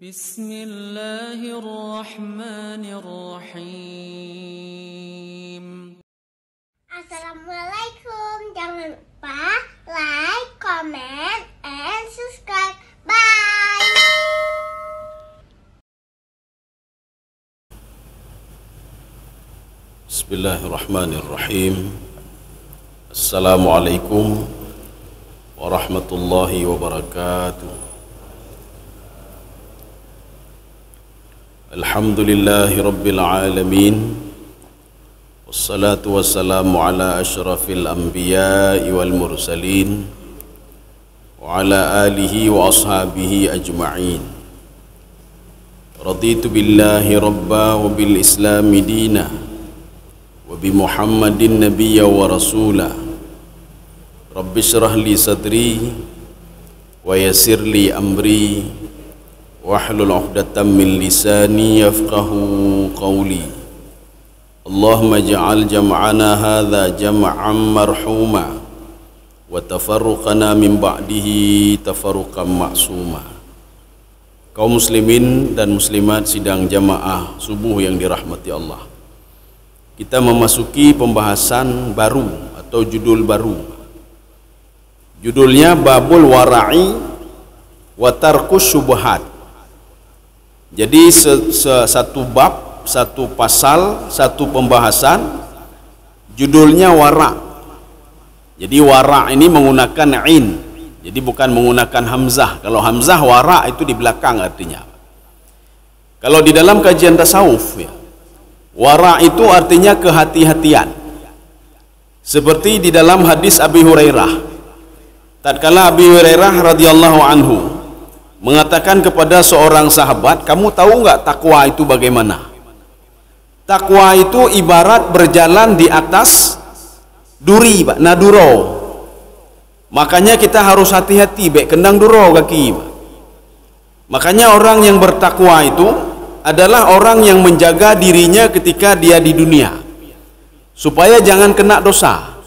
Bismillahirrahmanirrahim. Assalamualaikum. Jangan lupa like, comment, and subscribe. Bye. Bismillahirrahmanirrahim. Assalamualaikum warahmatullahi wabarakatuh. Alhamdulillahi rabbil alamin. Wassalatu wassalamu ala ashrafil anbiya'i wal mursalin wa ala alihi wa ashabihi ajma'in. Raditu billahi rabba wa bil islami dina wa bi Muhammadin nabiyya wa rasula. Rabbi shrah li sadri wa yassir li amri wahlul 'uqdatam min lisani yafqahu qawli. Allahumma ja'al jam'ana hadza jam'an marhuma wa tafarruqana min ba'dihi tafarruqan ma'suma. Kaum muslimin dan muslimat sidang jamaah subuh yang dirahmati Allah, kita memasuki pembahasan baru atau judul baru. Judulnya Babul Wara'i wa Tarkus Syubhat. Jadi satu bab, satu pasal, satu pembahasan, judulnya wara'. Jadi wara' ini menggunakan ain, jadi bukan menggunakan hamzah. Kalau hamzah wara' itu di belakang artinya. Kalau di dalam kajian tasawuf ya, wara' itu artinya kehati-hatian. Seperti di dalam hadis Abi Hurairah, tatkala Abi Hurairah radhiyallahu anhu mengatakan kepada seorang sahabat, kamu tahu nggak takwa itu bagaimana? Takwa itu ibarat berjalan di atas duri, Pak, naduro. Makanya kita harus hati-hati, baik kendang duro kaki. Makanya orang yang bertakwa itu adalah orang yang menjaga dirinya ketika dia di dunia, supaya jangan kena dosa.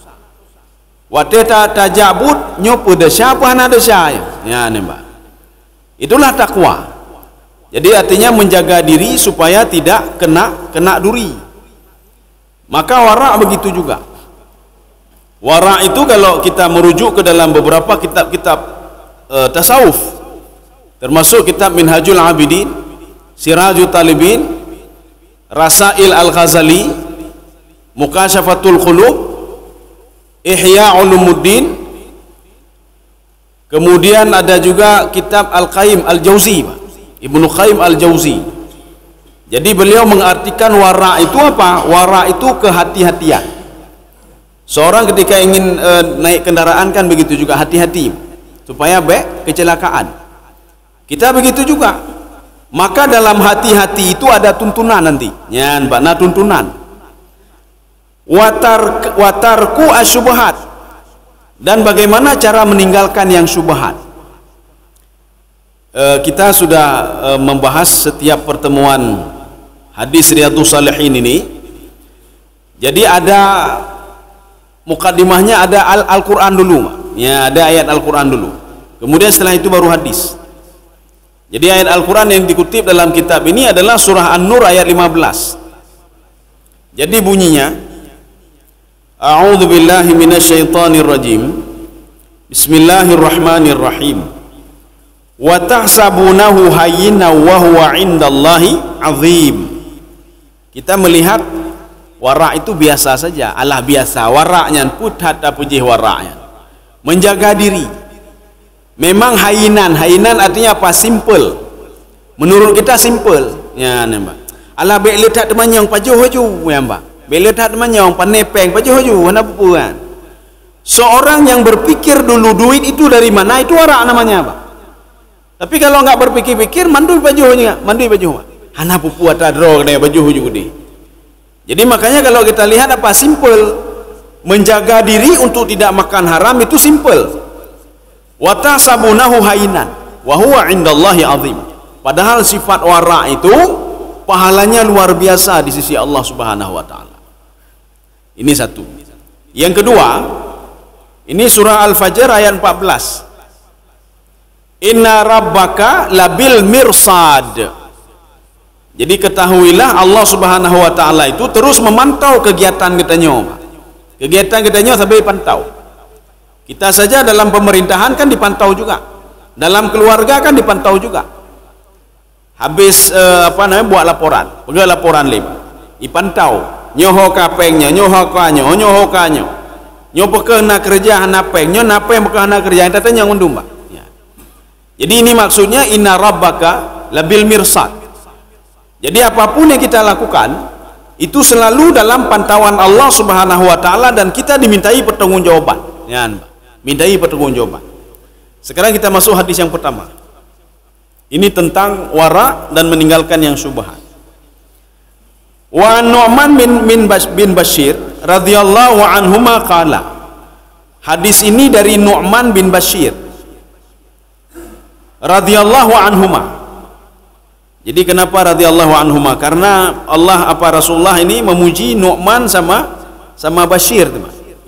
Wateta tajabut nyopu dosa apa hana dosa ya nembak. Itulah takwa. Jadi artinya menjaga diri supaya tidak kena duri. Maka wara' begitu juga. Wara' itu kalau kita merujuk ke dalam beberapa kitab-kitab tasawuf, termasuk kitab Minhajul Abidin, Sirajul Talibin, Rasail Al-Ghazali, Mukashafatul Qulub, Ihya Ulumuddin. Kemudian ada juga kitab Al-Qayyim Al-Jauzi, Ibnu Qayyim Al-Jauzi. Jadi beliau mengartikan wara' itu apa? Wara' itu kehati-hatian. Seorang ketika ingin naik kendaraan kan begitu juga, hati-hati supaya baik kecelakaan. Kita begitu juga. Maka dalam hati-hati itu ada tuntunan nanti. Ya, makna tuntunan. Watarku asyubhat. Dan bagaimana cara meninggalkan yang syubhat. Kita sudah membahas setiap pertemuan hadis Riyadhus Shalihin ini. Jadi ada mukadimahnya, ada Al-Quran dulu, ya, ada ayat Al-Quran dulu. Kemudian setelah itu baru hadis. Jadi ayat Al-Quran yang dikutip dalam kitab ini adalah surah An-Nur ayat 15. Jadi bunyinya, A'udzu billahi minasyaitonir rajim. Bismillahirrahmanirrahim. Wa tahsabunahu hayyinan wa huwa 'indallahi 'azim. Kita melihat wara' itu biasa saja, alah biasa. Wara'nya put hatta pujih wara'nya. Menjaga diri. Memang hayinan artinya apa? Simple. Menurut kita simple. Ya, nampak. Alah baik letak teman yang pajuh haju, ya, Mbak. Bila tak temannya orang panepeng pajuh haju, mana puan. Seorang yang berpikir dulu duit itu dari mana, itu wara' namanya, Pak. Tapi kalau enggak berpikir-pikir, mandul pajuhnya, mandul pajuh. Hana pupu atadro kena pajuh juga deh. Jadi makanya kalau kita lihat apa, simple. Menjaga diri untuk tidak makan haram itu simple. Wa tasabunahu hainan wa huwa 'indallahi 'azim. Padahal sifat wara' itu pahalanya luar biasa di sisi Allah Subhanahu wa taala. Ini satu. Yang kedua, ini surah Al-Fajr ayat 14. Inna rabbaka labil mirsad. Jadi ketahuilah Allah Subhanahu wa taala itu terus memantau kegiatan kitanya. Kegiatan kitanya sampai pantau. Kita saja dalam pemerintahan kan dipantau juga. Dalam keluarga kan dipantau juga. Habis buat laporan, pergi laporan lima. Dipantau. Nyoho kapengnya, nyoho kanyo, nyoho kanyo. Nyo pekena kerja hanapeng, nyo napeng pekena kerja yang tanya ngundum, Pak. Ya. Jadi ini maksudnya inna rabbaka labil mirsad. Jadi apapun yang kita lakukan itu selalu dalam pantauan Allah Subhanahu wa taala dan kita dimintai pertanggungjawaban. Ya, mintai pertanggungjawaban. Sekarang kita masuk hadis yang pertama. Ini tentang wara dan meninggalkan yang syubhat. Wa Nu'man bin Bashir radhiyallahu anhuma qala. Hadis ini dari Nu'man bin Bashir radhiyallahu anhuma. Jadi kenapa radhiyallahu anhuma? Karena Allah Rasulullah ini memuji Nu'man sama Bashir,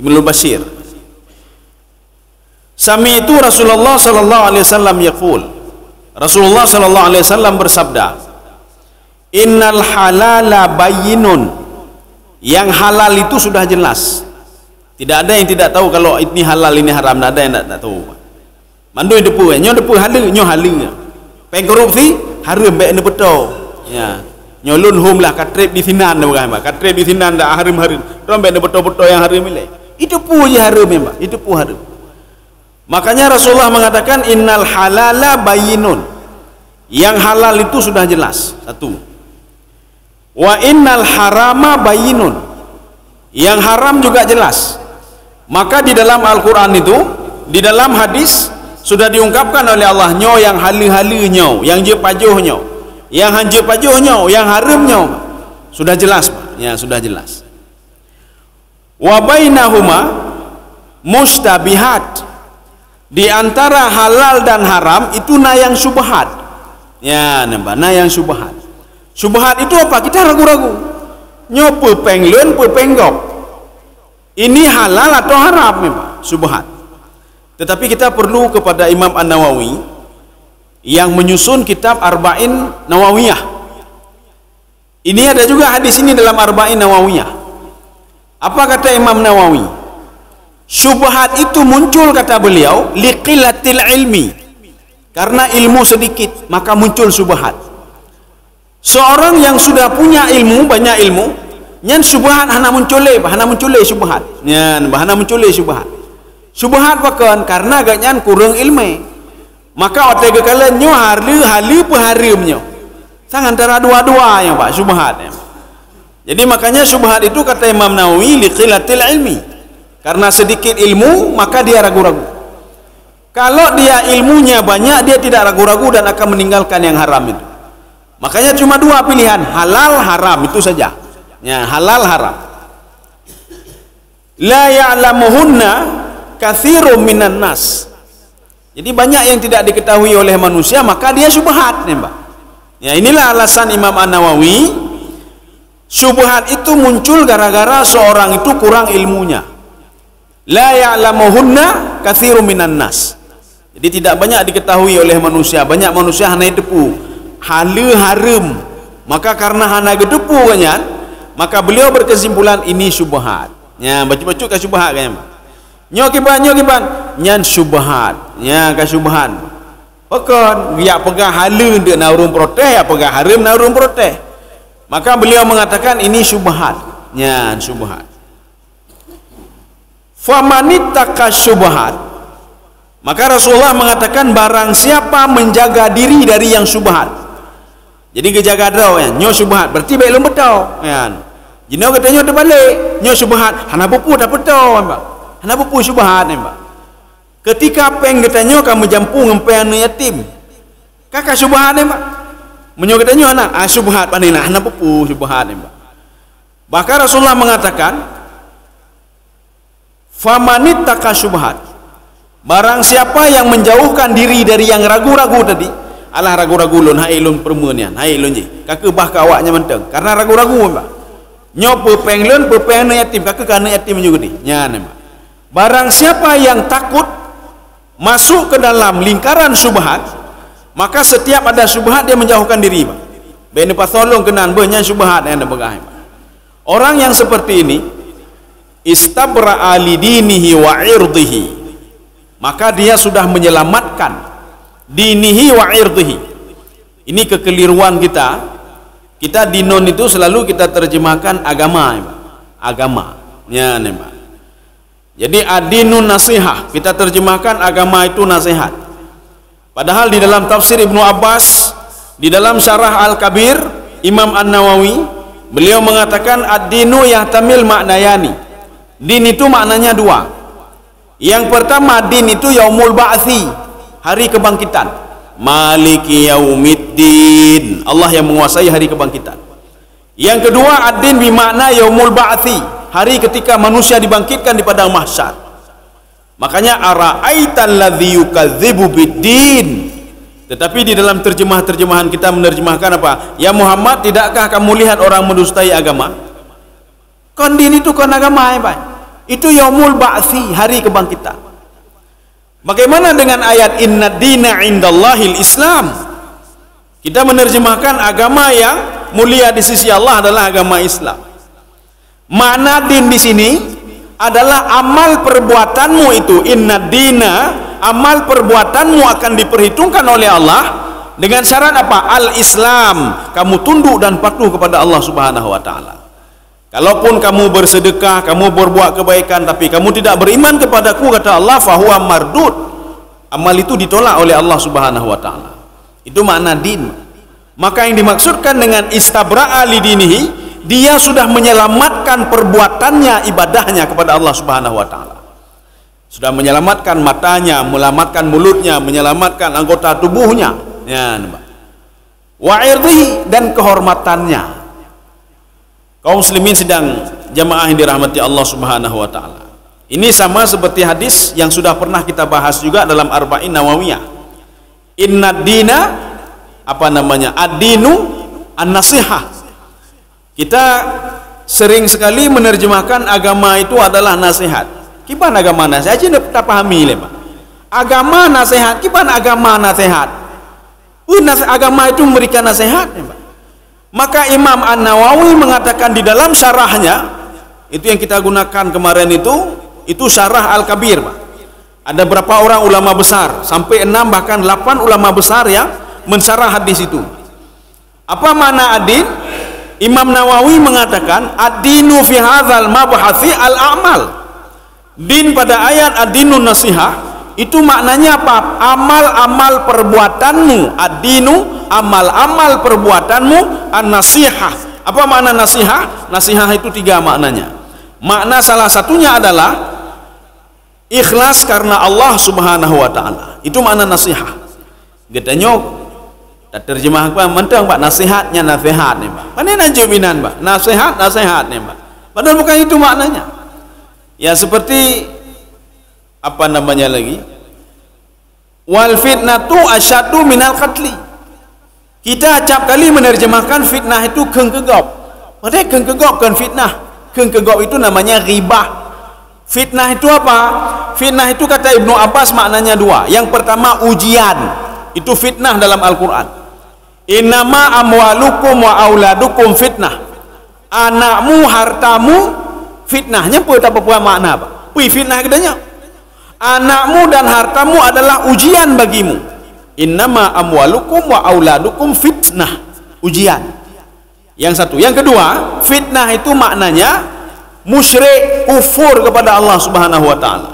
Ibnu Bashir. Sami itu Rasulullah sallallahu alaihi wasallam yaqul. Rasulullah sallallahu alaihi wasallam bersabda, innal halala bayyinun. Yang halal itu sudah jelas. Tidak ada yang tidak tahu kalau ini halal ini haram, tidak ada yang tak tahu. Mandoi depu, nyo depu halal, nyo halal. Pengkorupsi haram baik ne betul. Ya. Nyolun hum lah katrep di sinan orang Mbak. Katrep di sinan dak haram-haram. Rom baik ne betul-betul yang haram ile. Itu pu je haram Mbak. Itu pu haram. Makanya Rasulullah mengatakan innal halala bayyinun. Yang halal itu sudah jelas. Satu. Wa innal harama bayyinun. Yang haram juga jelas. Maka di dalam Al-Qur'an itu, di dalam hadis sudah diungkapkan oleh Allah nyo yang halu-halu nyo, yang je pajuh nyo, yang hanje pajuh nyo, yang haram nyo. Sudah jelas, Pak. Ya, sudah jelas. Wa bainahuma mustabihat. Di antara halal dan haram itu na yang syubhat. Ya, nampak na yang syubhat. Syubhat itu apa? Kita ragu-ragu. Nyo penglen, penggok. Ini halal atau haram memang syubhat. Tetapi kita perlu kepada Imam An-Nawawi yang menyusun kitab Arba'in Nawawiyah. Ini ada juga hadis ini dalam Arba'in Nawawiyah. Apa kata Imam Nawawi? Syubhat itu muncul kata beliau liqillatil ilmi. Karena ilmu sedikit maka muncul syubhat. Seorang yang sudah punya ilmu, banyak ilmu, nyan syubhat hana muncul syubhat. Nyan hana muncul syubhat. Syubhat pakan karena ganyan kurang ilmu. Maka otega kalian nyo halu peharimnyo. Sang antara dua-duanya Pak syubhat. Jadi makanya syubhat itu kata Imam Nawawi liqillatil ilmi. Karena sedikit ilmu maka dia ragu-ragu. Kalau dia ilmunya banyak dia tidak ragu-ragu dan akan meninggalkan yang haram itu. Makanya cuma dua pilihan, halal haram itu saja. Ya, halal haram. La ya'lamuhunna katsirun minan nas. Jadi banyak yang tidak diketahui oleh manusia maka dia syubhat nih, Mbak. Ya, inilah alasan Imam An-Nawawi syubhat itu muncul gara-gara seorang itu kurang ilmunya. La ya'lamuhunna katsirun minan nas. Jadi tidak banyak diketahui oleh manusia. Banyak manusia hanya depu halu haram. Maka karena hana gedepu kanyan, maka beliau berkesimpulan ini syubhat. Ya, baca-baca ke syubhat kan. Nyo kiban nyan syubhat. Ya, ke syubhat. Pekon dia pegang halu dia na urung protes, ya pegang haram na urung protes. Maka beliau mengatakan ini syubhat. Ya, syubhat. Famanittaka syubhat. Maka Rasulullah mengatakan barang siapa menjaga diri dari yang syubhat. Jadi kejaga dau ya, nyo syubhat berarti baik lom betul kan. Jino katanya terbalik, nyo syubhat hana pupu tak betul Mbak. Hana pupu syubhat Mbak. Ketika peng katanya kamu jampu ngempeng anu yatim. Kakak syubhat Mbak. Menyo katanya anak syubhat panina hana pupu syubhat Mbak. Bahkan Rasulullah mengatakan famanittaka syubhat. Barang siapa yang menjauhkan diri dari yang ragu-ragu tadi, alah ragu-ragu lon hai lon permunian, hai lon je. Kakak bah kawaknya menteng karena ragu-ragu Mbak. Nyo pepeng lon pepeng yatim kakak kana yatim juga di. Nyan Mbak. Barang siapa yang takut masuk ke dalam lingkaran syubhat, maka setiap ada syubhat dia menjauhkan diri. Bene patholong kenan banyak syubhat yang ada begai. Orang yang seperti ini istabra'a lidinihi wa irdihi, maka dia sudah menyelamatkan dinihi wa irdihi. Ini kekeliruan kita. Kita di non itu selalu kita terjemahkan agama, agama. Ya, nih, Pak. Jadi adinun nasihah, kita terjemahkan agama itu nasihat. Padahal di dalam tafsir Ibnu Abbas, di dalam syarah Al-Kabir, Imam An-Nawawi, beliau mengatakan ad-dinu yahtamil maknayani. Din itu maknanya dua. Yang pertama, din itu yaumul ba'thi, hari kebangkitan. Maliki yaumiddin, Allah yang menguasai hari kebangkitan. Yang kedua, ad-din bermakna yaumul ba'thi, hari ketika manusia dibangkitkan di padang mahsyar. Makanya ara'aital ladzi yukadzibu biddin. Tetapi di dalam terjemahan kita menerjemahkan apa? Ya Muhammad, tidakkah kamu lihat orang mendustai agama? Kan din itu kan agama, Pak. Itu yaumul ba'thi, hari kebangkitan. Bagaimana dengan ayat inna dina indallahil Islam? Kita menerjemahkan agama yang mulia di sisi Allah adalah agama Islam. Makna din di sini adalah amal perbuatanmu itu. Inna dina, amal perbuatanmu akan diperhitungkan oleh Allah dengan syarat apa? Al-Islam. Kamu tunduk dan patuh kepada Allah Subhanahu wa taala. Kalaupun kamu bersedekah, kamu berbuat kebaikan, tapi kamu tidak beriman kepadaku, kata Allah, fahuwa mardud. Amal itu ditolak oleh Allah Subhanahu wa taala. Itu makna din. Maka yang dimaksudkan dengan istabra'a lidinihi, dia sudah menyelamatkan perbuatannya, ibadahnya kepada Allah Subhanahu wa taala. Sudah menyelamatkan matanya, menyelamatkan mulutnya, menyelamatkan anggota tubuhnya. Ya, wa irdihi, dan kehormatannya. Kaum muslimin sedang jamaah yang dirahmati Allah Subhanahu wa taala. Ini sama seperti hadis yang sudah pernah kita bahas juga dalam Arba'in Nawawiyah. Inna dina, apa namanya? Ad-dinu an-nasihah. Kita sering sekali menerjemahkan agama itu adalah nasihat. Kipan agama nasihat? Aja tak pahami le, Pak. Agama nasihat, kipan agama nasihat? Agama itu memberikan nasihat, Pak. Maka Imam An-Nawawi mengatakan di dalam syarahnya, itu yang kita gunakan kemarin itu syarah Al-Kabir, Pak. Ada berapa orang ulama besar, sampai 6 bahkan 8 ulama besar yang mensyarah hadis itu. Apa makna ad-din? Imam Nawawi mengatakan ad-dinu fi hadzal mabhathi al-a'mal. Din pada ayat ad-dinun nasihah itu maknanya apa? Amal-amal perbuatanmu. Ad-dinu, amal-amal perbuatanmu. An-nasihah. Apa makna nasihah? Nasihah itu 3 maknanya. Makna salah satunya adalah ikhlas karena Allah Subhanahu wa taala. Itu makna nasihah. Getanya terjemah apa? Mentang Pak, nasihatnya nasihat nih, Pak. Mana najuminan, Pak? Nasihat nih, Pak. Padahal bukan itu maknanya. Ya seperti apa namanya lagi? Wal fitnatu asyaddu minal qatli. Kita acap kali menerjemahkan fitnah itu kengkegop. Padahal kengkegop kan fitnah. Kengkegop itu namanya ghibah. Fitnah itu apa? Fitnah itu kata Ibnu Abbas maknanya 2. Yang pertama ujian. Itu fitnah dalam Al-Qur'an. Innama amwalukum wa auladukum fitnah. Anakmu, hartamu fitnahnya apa makna, Pak? Wih, fitnah kedanya. Anakmu dan hartamu adalah ujian bagimu. Innama amwalukum wa auladukum fitnah. Ujian. Yang satu. Yang kedua, fitnah itu maknanya musyrik, kufur kepada Allah Subhanahu wa taala.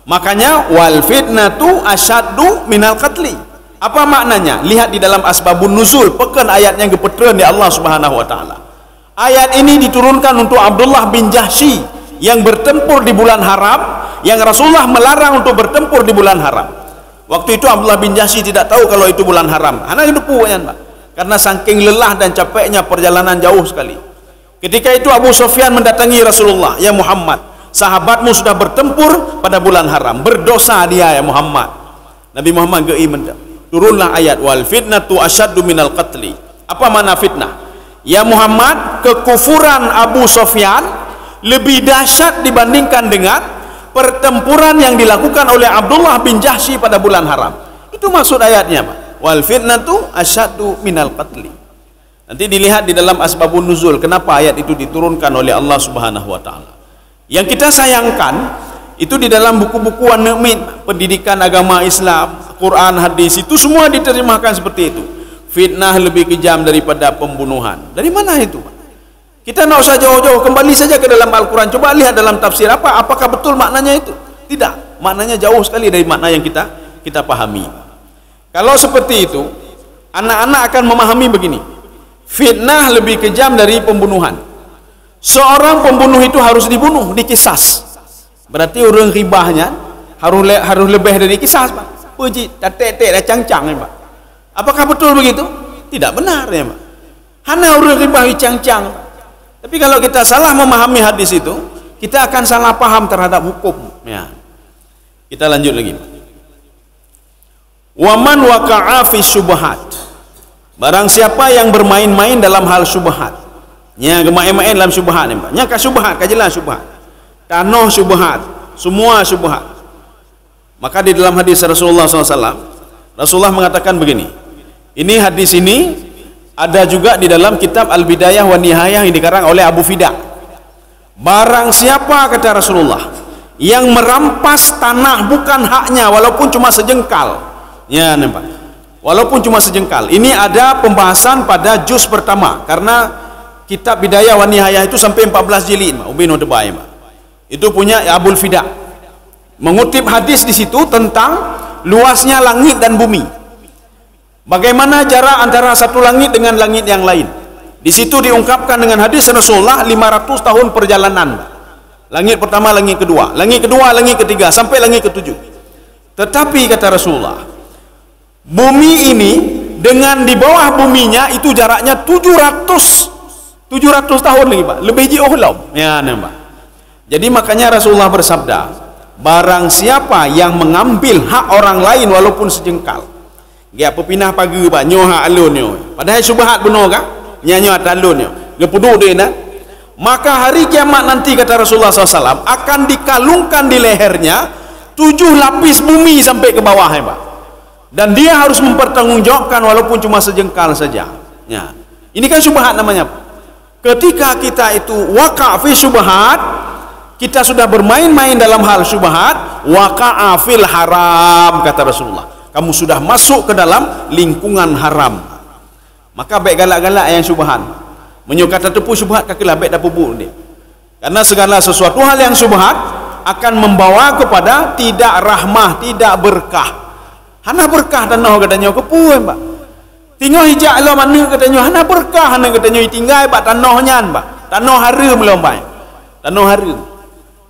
Makanya wal fitnatu asyaddu minal qatli. Apa maknanya? Lihat di dalam asbabun nuzul, pekan ayat yang gepetreun di Allah Subhanahu wa taala. Ayat ini diturunkan untuk Abdullah bin Jahsy yang bertempur di bulan haram, yang Rasulullah melarang untuk bertempur di bulan haram. Waktu itu Abdullah bin Jahsy tidak tahu kalau itu bulan haram. Anak depu kan, Pak. Karena saking lelah dan capeknya perjalanan jauh sekali. Ketika itu Abu Sufyan mendatangi Rasulullah, "Ya Muhammad, sahabatmu sudah bertempur pada bulan haram. Berdosa dia ya Muhammad." Nabi Muhammad gei mendam. Turunlah ayat wal fitnatu asyaddu minal qatli. Apa makna fitnah? Ya Muhammad, kekufuran Abu Sufyan lebih dahsyat dibandingkan dengan pertempuran yang dilakukan oleh Abdullah bin Jahsy pada bulan haram. Itu maksud ayatnya, Pak. Wal fitnatu asyaddu minal qatli. Nanti dilihat di dalam asbabun nuzul kenapa ayat itu diturunkan oleh Allah Subhanahu wa taala. Yang kita sayangkan itu di dalam buku-buku An-Nu'min, pendidikan agama Islam, Quran, hadis, itu semua diterjemahkan seperti itu. Fitnah lebih kejam daripada pembunuhan. Dari mana itu, Pak? Kita nak usah jauh-jauh, kembali saja ke dalam Al-Quran. Coba lihat dalam tafsir apakah betul maknanya itu? Tidak, maknanya jauh sekali dari makna yang kita pahami. Kalau seperti itu, anak-anak akan memahami begini. Fitnah lebih kejam dari pembunuhan. Seorang pembunuh itu harus dibunuh, dikisas. Berarti orang ribahnya harus lebih dari kisas, Pak. Puji, tek dah cang-cang, Pak. Apakah betul begitu? Tidak benar, ya, Pak. Hanya orang ribah cang-cang. Tapi kalau kita salah memahami hadis itu, kita akan salah paham terhadap hukum, ya. Kita lanjut lagi. Waman waqa'a fi syubhat. Barang siapa yang bermain-main dalam hal syubhat. Nya gemain-main dalam syubhat ni, Pak. Nya ka syubhat, ka jelas syubhat. Tanah syubhat, semua syubhat. Maka di dalam hadis Rasulullah SAW, Rasulullah mengatakan begini. Ini hadis ini ada juga di dalam kitab Al-Bidayah wa Nihayah yang dikarang oleh Abu Fida. Barang siapa, kata Rasulullah, yang merampas tanah bukan haknya walaupun cuma sejengkal. Ya, nampak. Walaupun cuma sejengkal. Ini ada pembahasan pada juz pertama karena kitab Bidayah wa Nihayah itu sampai 14 jilid, Ubin Udbai, itu punya Abul Fida. Mengutip hadis di situ tentang luasnya langit dan bumi. Bagaimana jarak antara satu langit dengan langit yang lain. Di situ diungkapkan dengan hadis Rasulullah 500 tahun perjalanan. Langit pertama, langit kedua, langit ketiga, sampai langit ketujuh. Tetapi kata Rasulullah, bumi ini dengan di bawah buminya itu jaraknya 700 tahun lagi, Pak. Lebih jauh lah. Ya, nampak. Jadi makanya Rasulullah bersabda, barang siapa yang mengambil hak orang lain walaupun sejengkal. Dia pepinah pagi, Pak, nyoh hak alun nyoh. Padahal syubhat benar kan? Nyanyo hak alun nyoh. Dia puduk dia nak. Maka hari kiamat nanti, kata Rasulullah SAW, akan dikalungkan di lehernya 7 lapis bumi sampai ke bawah, ya, Pak. Dan dia harus mempertanggungjawabkan walaupun cuma sejengkal saja. Ya. Ini kan syubhat namanya. Ketika kita itu waqa' fi syubhat, kita sudah bermain-main dalam hal syubhat, waqa'a fil haram, kata Rasulullah. Kamu sudah masuk ke dalam lingkungan haram. Maka baik galak-galak yang syubhat. Menyukata tepu syubhat kakilah baik dah pupuk dia. Karena segala sesuatu hal yang syubhat akan membawa kepada tidak rahmah, tidak berkah. Hana berkah tanah katanya kepuan, Pak. Tinggal hijak Allah mana katanya hana berkah, hana katanya tinggal Pak tanahnya, Pak. Tanah haram lombai. Tanah haram.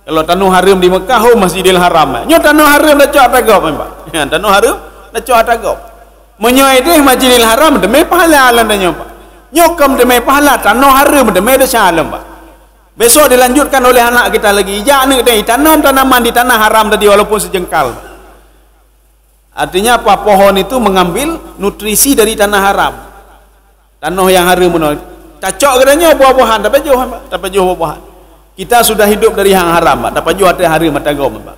Kalau tanah haram di Mekah, Masjidil Haram. Nyo tanah haram dah cak tagap, Pak. Ya, tanah haram dah cak tagap. Menyoi deh Masjidil Haram demi pahala alam tanya, Pak. Nyokam demi pahala tanah haram demi dosa alam, Pak. Besok dilanjutkan oleh anak kita lagi. Ijak ni deh tanam tanaman di tanah haram tadi walaupun sejengkal. Artinya apa? Pohon itu mengambil nutrisi dari tanah haram. Tanah yang haram benar. Cacok katanya buah-buahan, tapi jauh, Pak. Tapi jauh buah-buahan. Kita sudah hidup dari yang haram, Pak. Tapi jauh ada haram mata gom, Pak.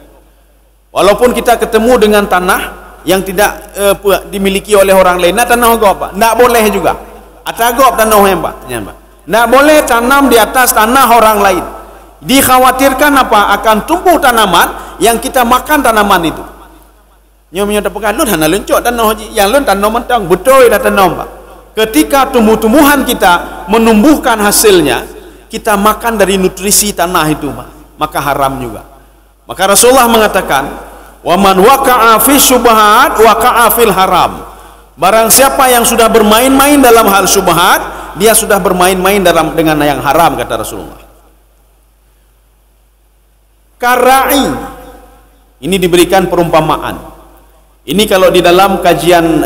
Walaupun kita ketemu dengan tanah yang tidak dimiliki oleh orang lain, nah tanah gom, Pak. Tak boleh juga. Atagop tanah yang, Pak. Ya, Pak. Tak boleh tanam di atas tanah orang lain. Dikhawatirkan apa? Akan tumbuh tanaman yang kita makan tanaman itu. Nyonya tak pekan lun hana lencok tanah haji. Yang lun tanah mentang betul dah tanah, Pak. Ketika tumbuh-tumbuhan kita menumbuhkan hasilnya, kita makan dari nutrisi tanah itu, Pak. Maka haram juga. Maka Rasulullah mengatakan, "Wa man waqa'a fi syubhat waqa'a fil haram." Barang siapa yang sudah bermain-main dalam hal syubhat, dia sudah bermain-main dengan yang haram, kata Rasulullah. Karai ini diberikan perumpamaan. Ini kalau di dalam kajian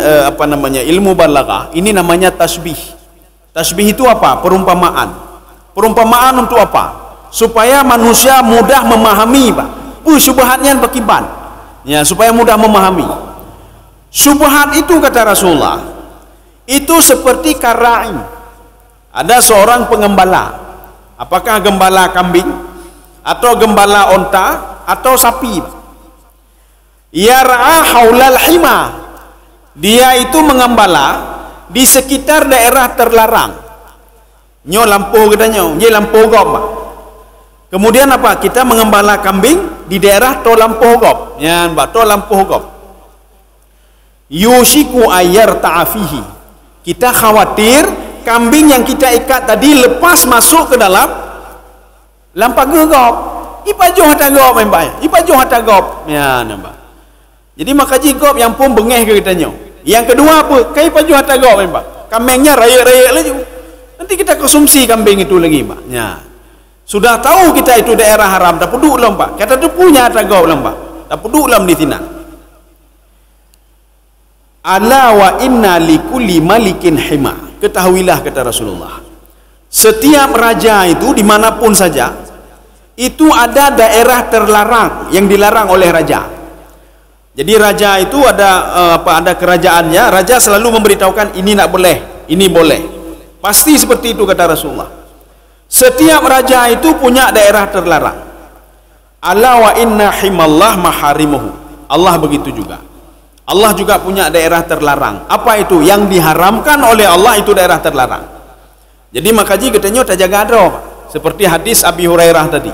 ilmu balaghah, ini namanya tasbih. Tasbih itu apa? Perumpamaan. Perumpamaan untuk apa? Supaya manusia mudah memahami, Pak. Syubhatnya berkiban. Ya, supaya mudah memahami. Syubhat itu, kata Rasulullah, itu seperti karai. Ada seorang pengembala. Apakah gembala kambing atau gembala onta atau sapi. Yar'a haulal hima. Dia itu mengembala di sekitar daerah terlarang. Nyo lampu katanya, ye lampu gop. Kemudian apa? Kita mengembala kambing di daerah to lampu gop. Ya, to lampu gop. Yushiku ayar ta'afihi. Kita khawatir kambing yang kita ikat tadi lepas masuk ke dalam lampak gegop. Ipajoh hata gop mbak. Ipajoh hata gop. Ya nampak. Jadi maka jigop yang pun bengeh ke katanya. Yang kedua apa? Kai ipajoh hata gop mbak. Kambingnya raya-raya lagi. Nanti kita konsumsi kambing itu lagi mbak. Ya. Sudah tahu kita itu daerah haram, tak peduk lah mbak. Kata tu punya hata gop lah mbak. Tak peduk lah di sini. Ala wa inna likulli malikin hima. Ketahuilah kata Rasulullah, setiap raja itu dimanapun saja itu ada daerah terlarang yang dilarang oleh raja. Jadi raja itu ada kerajaannya, raja selalu memberitahukan ini nak boleh, ini boleh. Pasti seperti itu kata Rasulullah. Setiap raja itu punya daerah terlarang. Ala wa inna himallah maharimuhu. Allah begitu juga. Allah juga punya daerah terlarang. Apa itu? Yang diharamkan oleh Allah itu daerah terlarang. Jadi makaji katanya tak jaga ada. Seperti hadis Abi Hurairah tadi.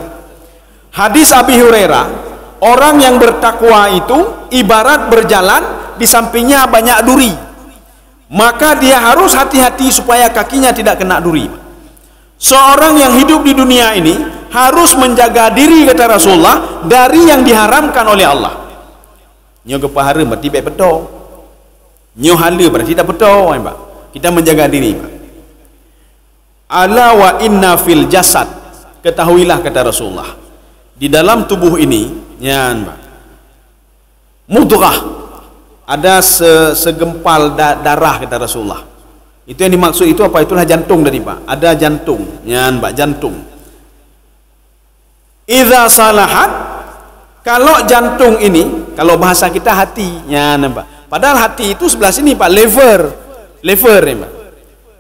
Hadis Abi Hurairah, orang yang bertakwa itu ibarat berjalan di sampingnya banyak duri. Maka dia harus hati-hati supaya kakinya tidak kena duri. Seorang yang hidup di dunia ini harus menjaga diri kata Rasulullah dari yang diharamkan oleh Allah. Nyo kepahara berarti baik betul. Nyo hala berarti tak betul, Pak. Kita menjaga diri, Pak. Ala wa inna fil jasad. Ketahuilah kata Rasulullah, di dalam tubuh ini, nyan, Pak. Mudghah. Ada segempal darah kata Rasulullah. Itu yang dimaksud itu apa? Itulah jantung tadi, Pak. Ada jantung, nyan, Pak, jantung. Idza salahat, kalau jantung ini, kalau bahasa kita hatinya nampak. Padahal hati itu sebelah sini Pak, lever ni Pak.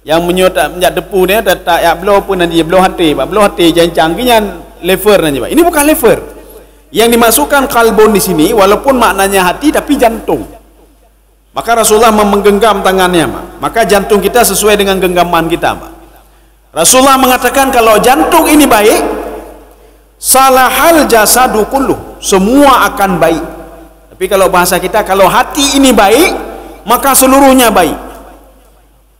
Yang menyotak depu ni tak ya blow pun nanti blow hati Pak. Blow hati jancang kinyan lever nanti Pak. Ini bukan lever. Yang dimasukkan kalbon di sini walaupun maknanya hati tapi jantung. Maka Rasulullah menggenggam tangannya Pak. Maka jantung kita sesuai dengan genggaman kita Pak. Rasulullah mengatakan kalau jantung ini baik, salahal jasadu kulluh. Semua akan baik. Tapi kalau bahasa kita, kalau hati ini baik, maka seluruhnya baik.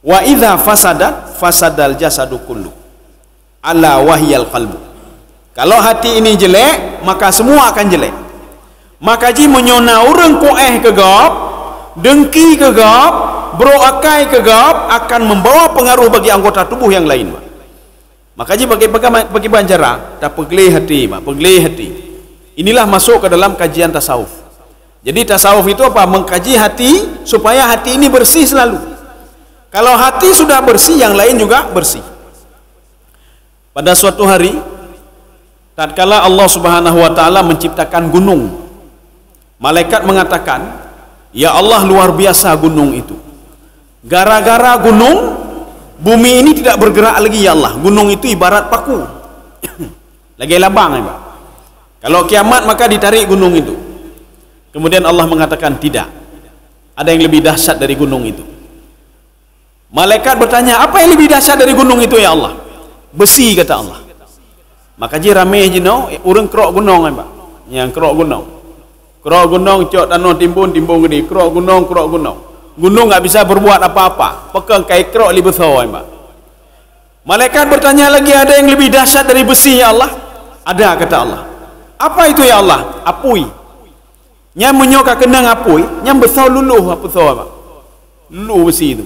Wa idza fasadat fasadal jasadu kullu. Ala wahyal qalbu. Kalau hati ini jelek, maka semua akan jelek. Maka ji menyona urang kueh ke gop, dengki ke gop, beroakai ke gop akan membawa pengaruh bagi anggota tubuh yang lain. Maka ji bagi banjara, tak pegli hati, pegli hati. Inilah masuk ke dalam kajian tasawuf. Jadi tasawuf itu apa? Mengkaji hati supaya hati ini bersih selalu. Kalau hati sudah bersih, yang lain juga bersih. Pada suatu hari, tatkala Allah Subhanahu wa taala menciptakan gunung, malaikat mengatakan, "Ya Allah, luar biasa gunung itu. Gara-gara gunung, bumi ini tidak bergerak lagi ya Allah. Gunung itu ibarat paku." Lagi labang ya, Pak. Kalau kiamat maka ditarik gunung itu. Kemudian Allah mengatakan tidak. Ada yang lebih dahsyat dari gunung itu. Malaikat bertanya, apa yang lebih dahsyat dari gunung itu ya Allah? Besi kata Allah. Maka ji ramai je no, urang kerok gunung kan Pak. Yang kerok gunung. Kerok gunung cok tanah timbun gede. Kerok gunung. Gunung enggak bisa berbuat apa-apa. Pegang kai kerok lebih besar kan Pak. Malaikat bertanya lagi, ada yang lebih dahsyat dari besi ya Allah? Ada kata Allah. Apa itu ya Allah? Apui. Yang menyoka kenang apui, yang besar luluh apa besar Pak? Luluh besi itu.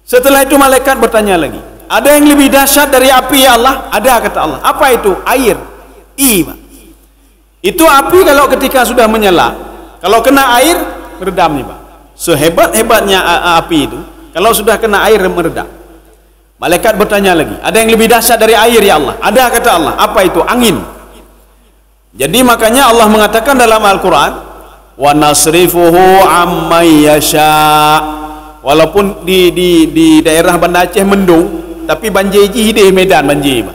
Setelah itu malaikat bertanya lagi, ada yang lebih dahsyat dari api ya Allah? Ada kata Allah. Apa itu? Air. Pak. Itu api kalau ketika sudah menyala, kalau kena air meredam nih Pak. Sehebat-hebatnya api itu, kalau sudah kena air meredam. Malaikat bertanya lagi, ada yang lebih dahsyat dari air ya Allah? Ada kata Allah. Apa itu? Angin. Jadi makanya Allah mengatakan dalam Al-Quran, wa nasrifuhu ammay yasha. Walaupun di daerah Banda Aceh mendung, tapi banjir ji hidih medan banjir.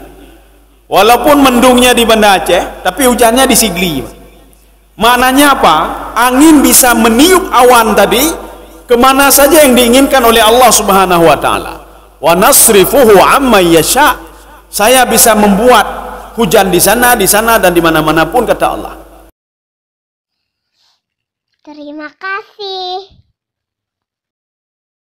Walaupun mendungnya di Banda Aceh, tapi hujannya di Sigli. Maknanya apa? Angin bisa meniup awan tadi kemana saja yang diinginkan oleh Allah Subhanahu wa taala. Wa nasrifuhu amma yasha. Saya bisa membuat hujan di sana dan di mana-mana pun, kata Allah. Terima kasih.